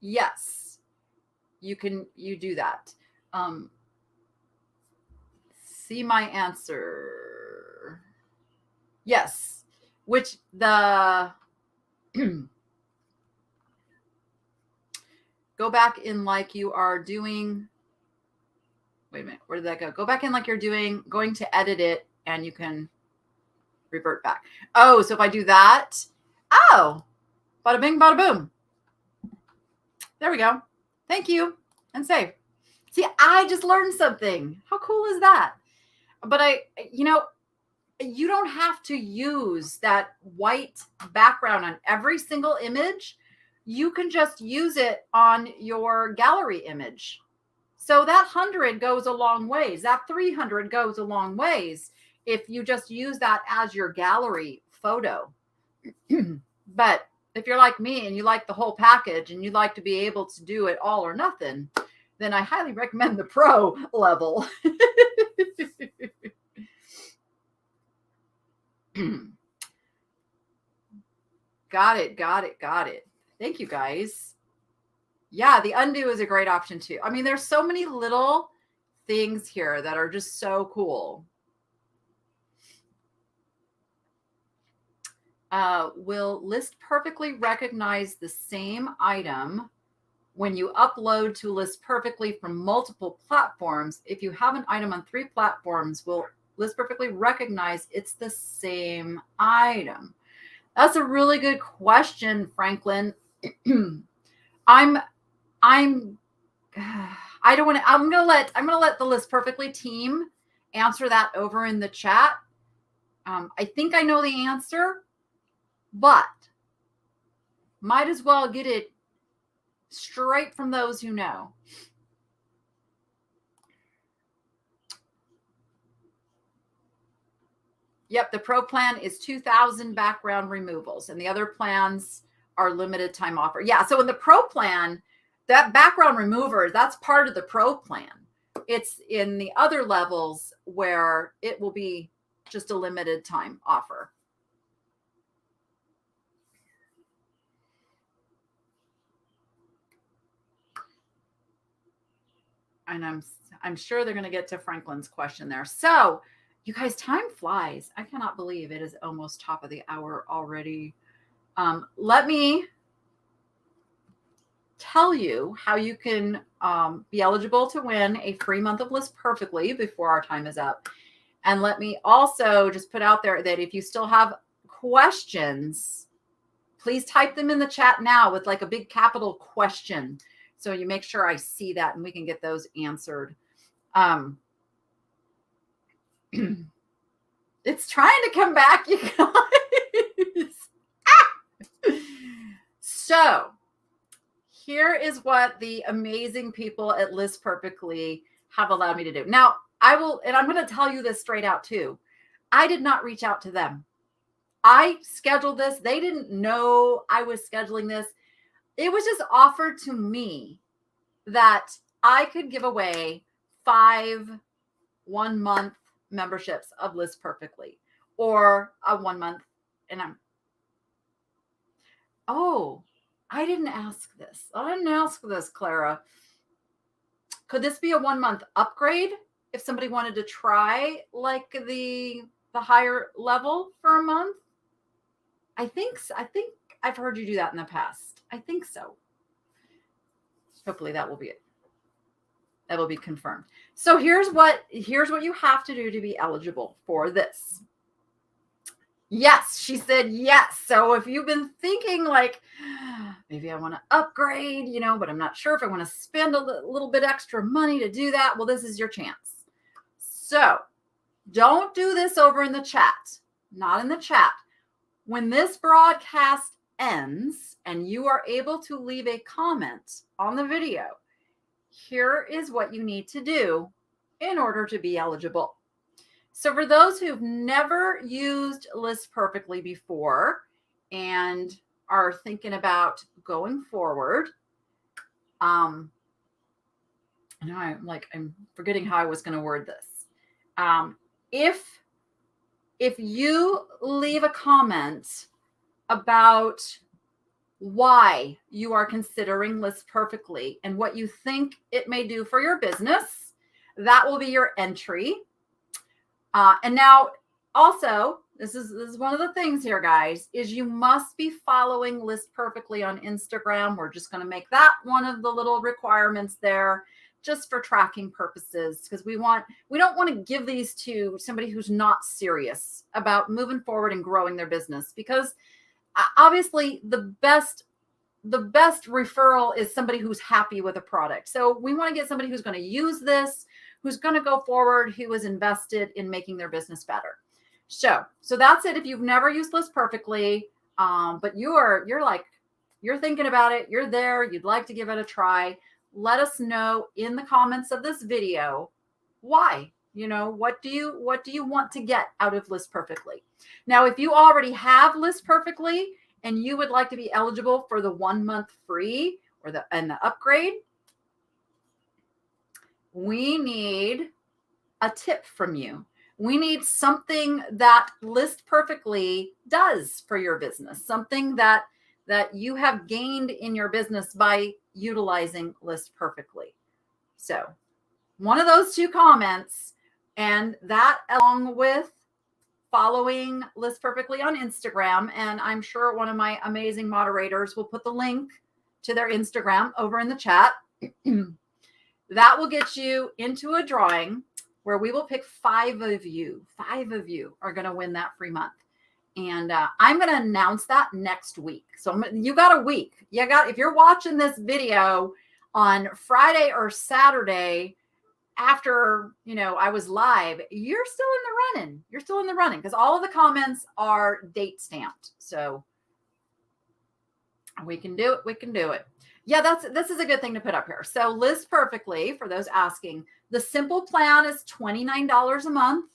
Yes, you do that. See my answer. Yes, which the go back in like you are doing. Wait a minute, where did that go? Go back in like you're going to edit it, and you can revert back. Oh, so if I do that, oh, bada bing, bada boom. There we go. Thank you. And save. See, I just learned something. How cool is that? But you don't have to use that white background on every single image. You can just use it on your gallery image. So that 100 goes a long ways. That 300 goes a long ways if you just use that as your gallery photo. But if you're like me and you like the whole package and you'd like to be able to do it all or nothing, then I highly recommend the pro level. Got it. Thank you, guys. Yeah, the undo is a great option too. I mean, there's so many little things here that are just so cool. Will List Perfectly recognize the same item when you upload to List Perfectly from multiple platforms? If you have an item on 3 platforms, will List Perfectly recognize it's the same item? That's a really good question, Franklin. I'm gonna let the List Perfectly team answer that over in the chat. I think I know the answer, but might as well get it straight from those who know. Yep, the pro plan is 2,000 background removals, and the other plans are limited time offer. Yeah, so in the pro plan, that background remover, that's part of the pro plan. It's in the other levels where it will be just a limited time offer. And I'm sure they're going to get to Franklin's question there. So, you guys, time flies. I cannot believe it is almost top of the hour already. Let me tell you how you can be eligible to win a free month of List Perfectly before our time is up. And let me also just put out there that if you still have questions, please type them in the chat now with like a big capital question. So you make sure I see that and we can get those answered. It's trying to come back, you guys. So here is what the amazing people at List Perfectly have allowed me to do. Now, I'm going to tell you this straight out too. I did not reach out to them. I scheduled this. They didn't know I was scheduling this. It was just offered to me that I could give away 5 1-month memberships of List Perfectly, or a 1 month. And I didn't ask this, Clara. Could this be a 1-month upgrade if somebody wanted to try like the higher level for a month? I think I've heard you do that in the past. I think so. Hopefully that will be it. That will be confirmed. So here's what you have to do to be eligible for this. Yes, she said yes. So if you've been thinking like, maybe I want to upgrade, but I'm not sure if I want to spend a little bit extra money to do that, well, this is your chance. So don't do this over in the chat, not in the chat. When this broadcast ends and you are able to leave a comment on the video, here is what you need to do in order to be eligible. So for those who've never used List Perfectly before and are thinking about going forward, now I'm forgetting how I was going to word this. If you leave a comment about why you are considering List Perfectly and what you think it may do for your business, that will be your entry. And now also, this is one of the things here, guys, is you must be following List Perfectly on Instagram. We're just going to make that one of the little requirements there just for tracking purposes, because we don't want to give these to somebody who's not serious about moving forward and growing their business, because obviously the best referral is somebody who's happy with a product. So we want to get somebody who's going to use this, who's going to go forward, who is invested in making their business better. So that's it. If you've never used List Perfectly, but you're thinking about it, you're there, you'd like to give it a try, let us know in the comments of this video why. What do you want to get out of List Perfectly? Now, if you already have List Perfectly and you would like to be eligible for the 1 month free or the upgrade, we need a tip from you. We need something that List Perfectly does for your business, something that you have gained in your business by utilizing List Perfectly. So one of those 2 comments, and that along with following List Perfectly on Instagram, and I'm sure one of my amazing moderators will put the link to their Instagram over in the chat. That will get you into a drawing where we will pick 5 of you. 5 of you are going to win that free month. And I'm going to announce that next week. So you got a week. If you're watching this video on Friday or Saturday after, I was live, you're still in the running. You're still in the running because all of the comments are date stamped. So we can do it. We can do it. Yeah, this is a good thing to put up here. So List Perfectly, for those asking, the simple plan is $29 a month.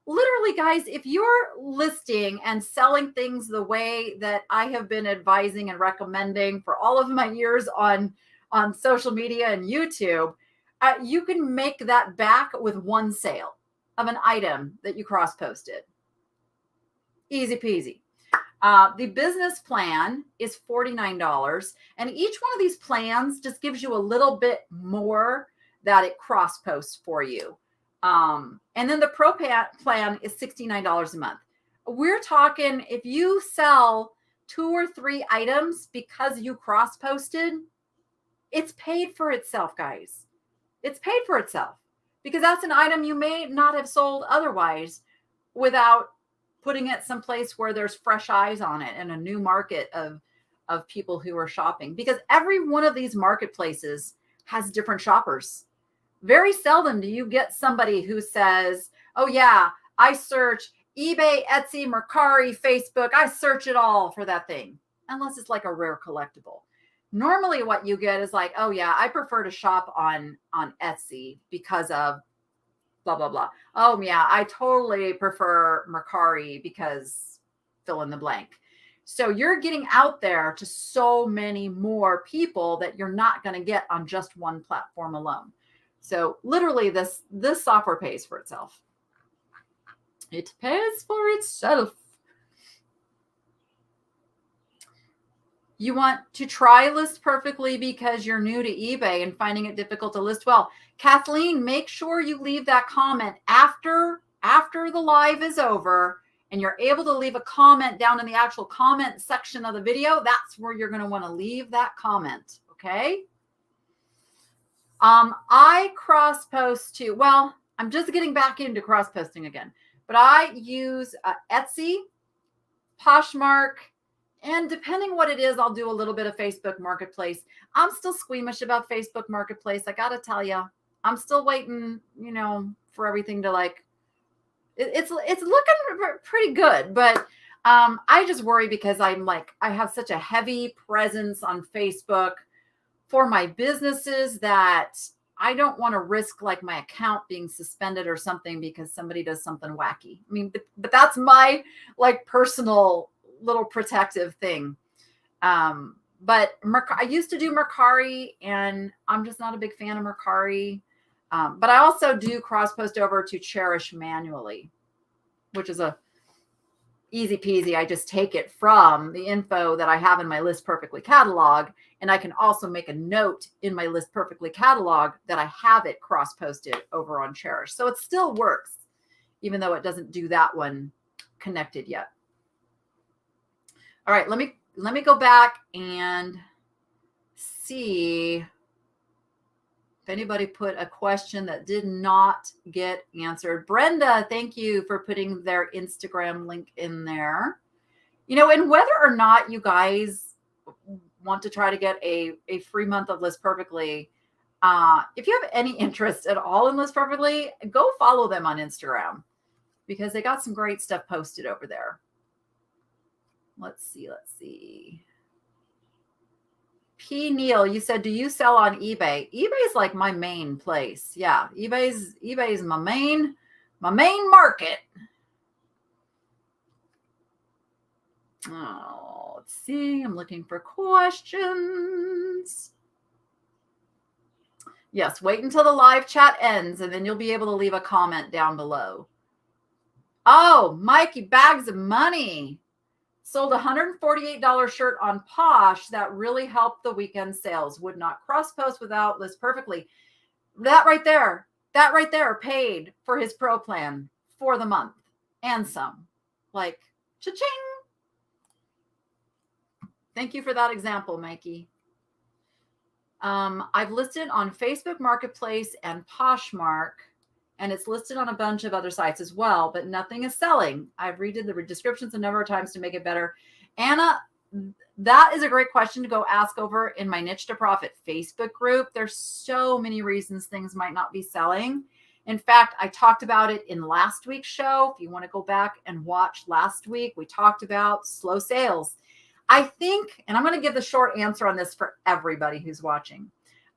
Literally, guys, if you're listing and selling things the way that I have been advising and recommending for all of my years on social media and YouTube, you can make that back with 1 sale of an item that you cross-posted. Easy peasy. The business plan is $49, and each one of these plans just gives you a little bit more that it cross-posts for you. And then the pro plan is $69 a month. We're talking if you sell 2 or 3 items because you cross-posted, it's paid for itself, guys. It's paid for itself because that's an item you may not have sold otherwise without putting it someplace where there's fresh eyes on it and a new market of people who are shopping, because every one of these marketplaces has different shoppers. Very seldom do you get somebody who says, oh yeah, I search eBay, Etsy, Mercari, Facebook. I search it all for that thing, unless it's like a rare collectible. Normally what you get is like, oh yeah, I prefer to shop on Etsy because of blah, blah, blah. Oh yeah, I totally prefer Mercari because fill in the blank. So you're getting out there to so many more people that you're not going to get on just one platform alone. So literally this software pays for itself. It pays for itself. You want to try List Perfectly because you're new to eBay and finding it difficult to list well. Kathleen, make sure you leave that comment after the live is over and you're able to leave a comment down in the actual comment section of the video. That's where you're going to want to leave that comment. Okay. I cross post too. Well, I'm just getting back into cross posting again, but I use Etsy, Poshmark, and depending what it is, I'll do a little bit of Facebook Marketplace. I'm still squeamish about Facebook Marketplace. I got to tell you, I'm still waiting, for everything to it's looking pretty good, but I just worry because I have such a heavy presence on Facebook for my businesses that I don't want to risk my account being suspended or something because somebody does something wacky. I mean, but that's my personal little protective thing. But I used to do Mercari and I'm just not a big fan of Mercari. But I also do cross post over to Cherish manually, which is a easy peasy. I just take it from the info that I have in my List Perfectly catalog. And I can also make a note in my List Perfectly catalog that I have it cross posted over on Cherish. So it still works, even though it doesn't do that one connected yet. All right, let me go back and see if anybody put a question that did not get answered. Brenda, thank you for putting their Instagram link in there. And whether or not you guys want to try to get a free month of List Perfectly, if you have any interest at all in List Perfectly, go follow them on Instagram because they got some great stuff posted over there. Let's see. P. Neal, you said, do you sell on eBay? eBay is like my main place. Yeah, eBay's my main market. Oh, let's see. I'm looking for questions. Yes, wait until the live chat ends and then you'll be able to leave a comment down below. Oh, Mikey, bags of money. Sold a $148 shirt on Posh that really helped the weekend sales. Would not cross post without List Perfectly. That right there paid for his pro plan for the month and some. Cha-ching. Thank you for that example, Mikey. I've listed on Facebook Marketplace and Poshmark, and it's listed on a bunch of other sites as well, but nothing is selling. I've redid the descriptions a number of times to make it better. Anna, that is a great question to go ask over in my Niche to Profit Facebook group. There's so many reasons things might not be selling. In fact, I talked about it in last week's show. If you want to go back and watch last week, we talked about slow sales. I think, and I'm going to give the short answer on this for everybody who's watching.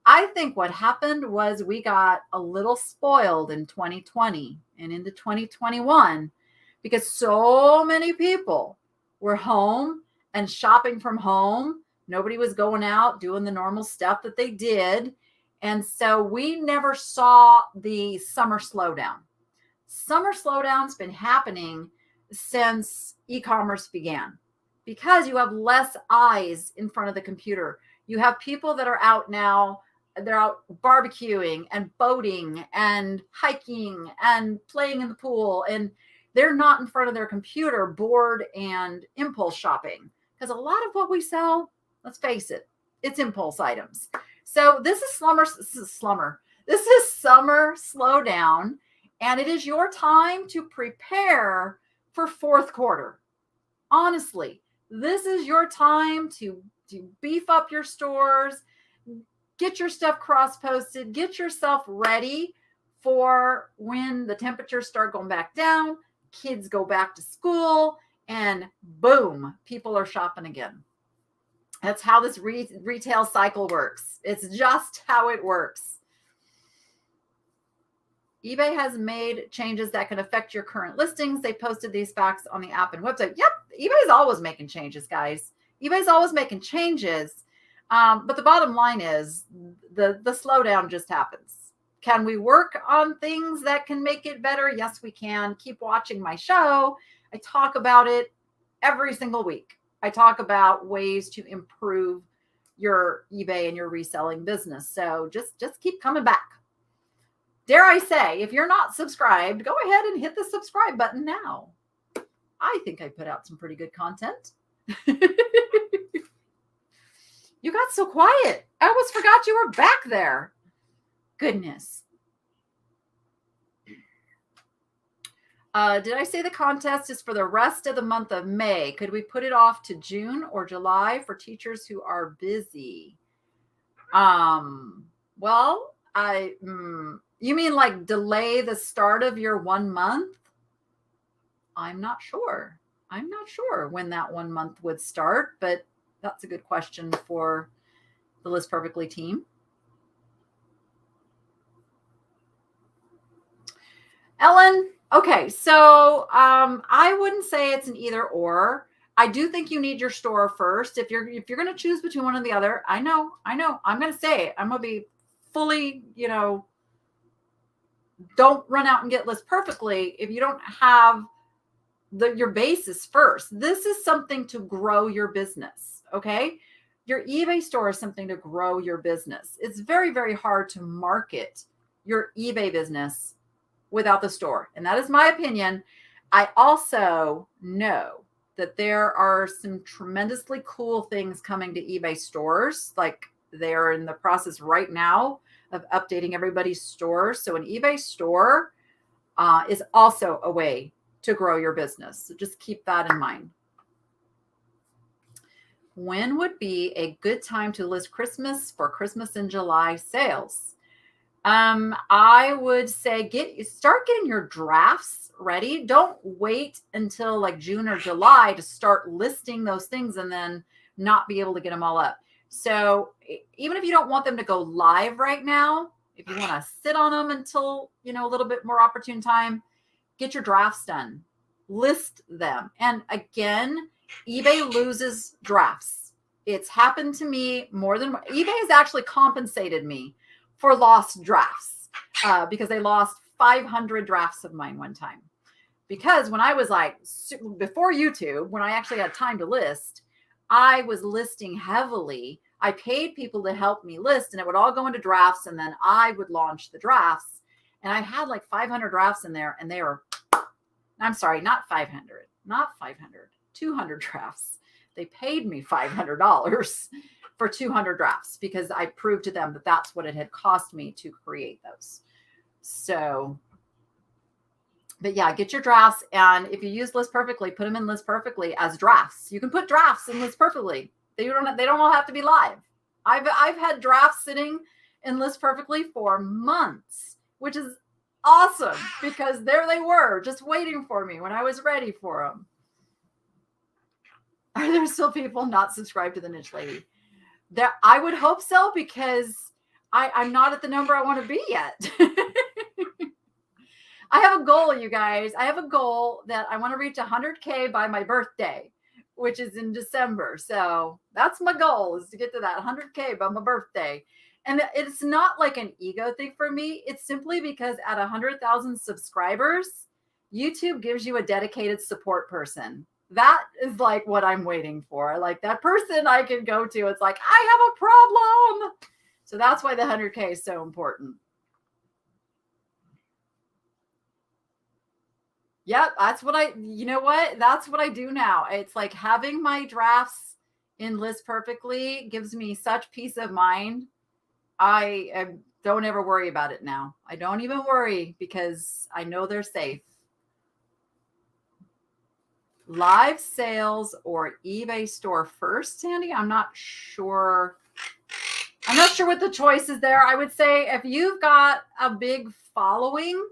I think what happened was we got a little spoiled in 2020 and into 2021 because so many people were home and shopping from home. Nobody was going out doing the normal stuff that they did. And so we never saw the summer slowdown. Summer slowdown's been happening since e-commerce began because you have less eyes in front of the computer. You have people that are out now. They're out barbecuing and boating and hiking and playing in the pool. And they're not in front of their computer bored and impulse shopping. Because a lot of what we sell, let's face it, it's impulse items. So this is summer slowdown. And it is your time to prepare for fourth quarter. Honestly, this is your time to beef up your stores, get your stuff cross-posted, get yourself ready for when the temperatures start going back down, kids go back to school, and boom, people are shopping again. That's how this retail cycle works. It's just how it works. eBay has made changes that can affect your current listings. They posted these facts on the app and website. Yep, eBay's always making changes, guys. eBay's always making changes. But the bottom line is the slowdown just happens. Can we work on things that can make it better? Yes, we can. Keep watching my show. I talk about it every single week. I talk about ways to improve your eBay and your reselling business. So just keep coming back. Dare I say, if you're not subscribed, go ahead and hit the subscribe button now. I think I put out some pretty good content. You got so quiet. I almost forgot you were back there. Goodness. Did I say the contest is for the rest of the month of May? Could we put it off to June or July for teachers who are busy? Well, you mean like delay the start of your 1 month? I'm not sure. I'm not sure when that 1 month would start, but that's a good question for the List Perfectly team. Ellen, okay, so I wouldn't say it's an either or. I do think you need your store first. If you're going to choose between one and the other, I know. I'm going to say it. I'm going to be fully, don't run out and get List Perfectly if you don't have your basis first. This is something to grow your business, okay? Your eBay store is something to grow your business. It's very, very hard to market your eBay business without the store. And that is my opinion. I also know that there are some tremendously cool things coming to eBay stores. Like they're in the process right now of updating everybody's stores. So an eBay store is also a way to grow your business. So just keep that in mind. When would be a good time to list Christmas for Christmas in July sales? I would say start getting your drafts ready. Don't wait until like June or July to start listing those things and then not be able to get them all up. So even if you don't want them to go live right now, if you want to sit on them until, a little bit more opportune time, get your drafts done, list them. And again, eBay loses drafts. It's happened to me more than eBay has actually compensated me for lost drafts because they lost 500 drafts of mine one time. Because when I was before YouTube, when I actually had time to list, I was listing heavily. I paid people to help me list and it would all go into drafts and then I would launch the drafts. And I had like 500 drafts in there and they were, I'm sorry, not 500, 200 drafts. They paid me $500 for 200 drafts because I proved to them that that's what it had cost me to create those. So, but yeah, get your drafts. And if you use List Perfectly, put them in List Perfectly as drafts. You can put drafts in List Perfectly. They don't all have to be live. I've had drafts sitting in List Perfectly for months, which is awesome because there they were just waiting for me when I was ready for them. Are there still people not subscribed to the Niche Lady? That I would hope so because I'm not at the number I want to be yet. I have a goal, you guys. I have a goal that I want to reach 100K by my birthday, which is in December. So that's my goal, is to get to that 100K by my birthday. And it's not like an ego thing for me. It's simply because at 100,000 subscribers, YouTube gives you a dedicated support person. That is like what I'm waiting for. Like that person I can go to. It's like, I have a problem. So that's why the 100K is so important. Yep, that's what that's what I do now. It's like having my drafts in List Perfectly gives me such peace of mind. I don't ever worry about it now. I don't even worry because I know they're safe. Live sales or eBay store first, Sandy? I'm not sure. I'm not sure what the choice is there. I would say if you've got a big following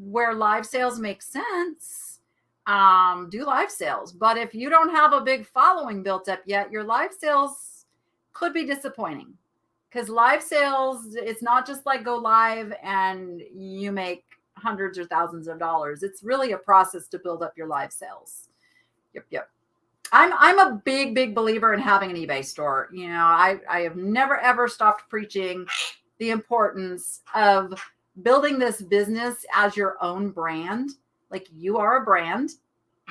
where live sales make sense, do live sales. But if you don't have a big following built up yet, your live sales could be disappointing. Because live sales, it's not just like go live and you make hundreds or thousands of dollars. It's really a process to build up your live sales. Yep. I'm a big believer in having an eBay store. You know, I have never ever stopped preaching the importance of building this business as your own brand. Like, you are a brand,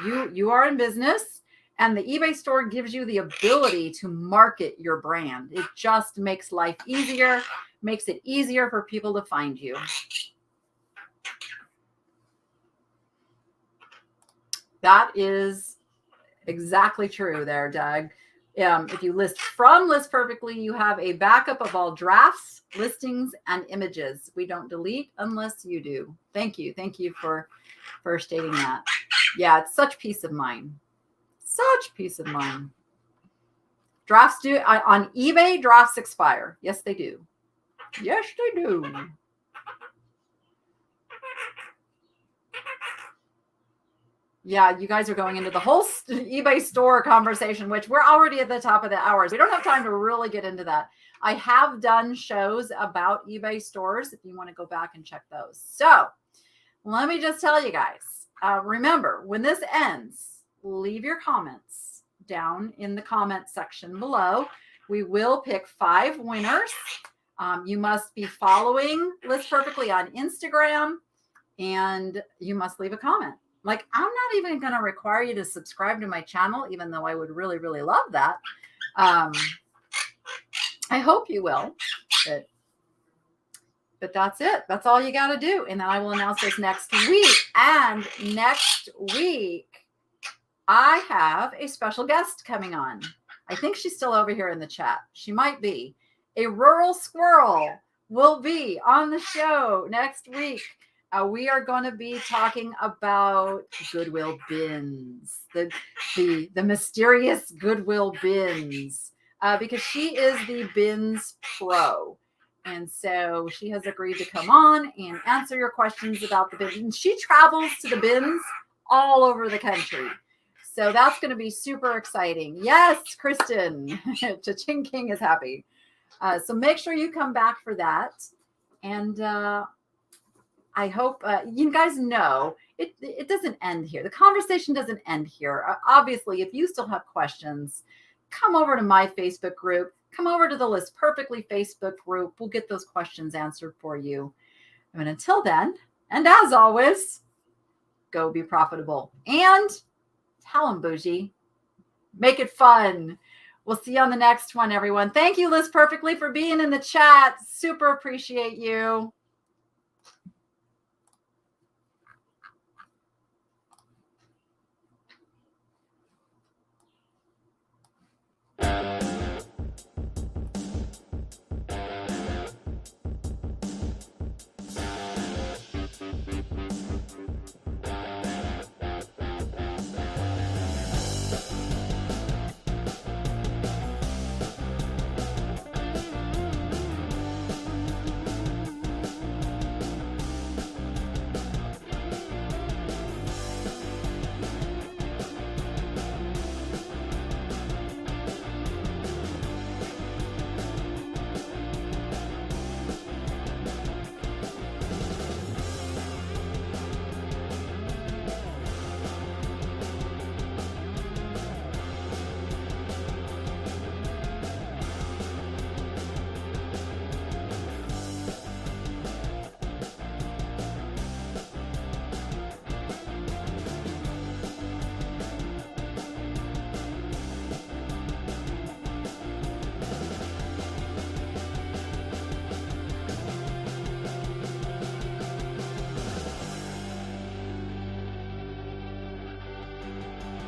you are in business, and the eBay store gives you the ability to market your brand. It just makes life easier, makes it easier for people to find you. That is exactly true there, Doug. If you list from List Perfectly, you have a backup of all drafts, listings, and images. We don't delete unless you do. Thank you. Thank you for stating that. Yeah, it's such peace of mind. Such peace of mind. Drafts do, on eBay, drafts expire. Yes, they do. Yes, they do. Yeah, you guys are going into the whole eBay store conversation, which we're already at the top of the hours. We don't have time to really get into that. I have done shows about eBay stores if you want to go back and check those. So let me just tell you guys, remember, when this ends, leave your comments down in the comment section below. We will pick 5 winners. You must be following List Perfectly on Instagram, and you must leave a comment. Like, I'm not even going to require you to subscribe to my channel, even though I would really love that. I hope you will, but that's it. That's all you got to do. And then I will announce this next week. And next week, I have a special guest coming on. I think she's still over here in the chat. She might be. A rural squirrel will be on the show next week. We are going to be talking about Goodwill bins, the mysterious Goodwill bins, because she is the bins pro. And so she has agreed to come on and answer your questions about the bins. And she travels to the bins all over the country. So that's going to be super exciting. Yes, Kristen, Cha-Ching King is happy. So make sure you come back for that. And I hope you guys know it doesn't end here. The conversation doesn't end here. Obviously, if you still have questions, come over to my Facebook group. Come over to the List Perfectly Facebook group. We'll get those questions answered for you. And until then, and as always, go be profitable. And tell them, bougie. Make it fun. We'll see you on the next one, everyone. Thank you, List Perfectly, for being in the chat. Super appreciate you.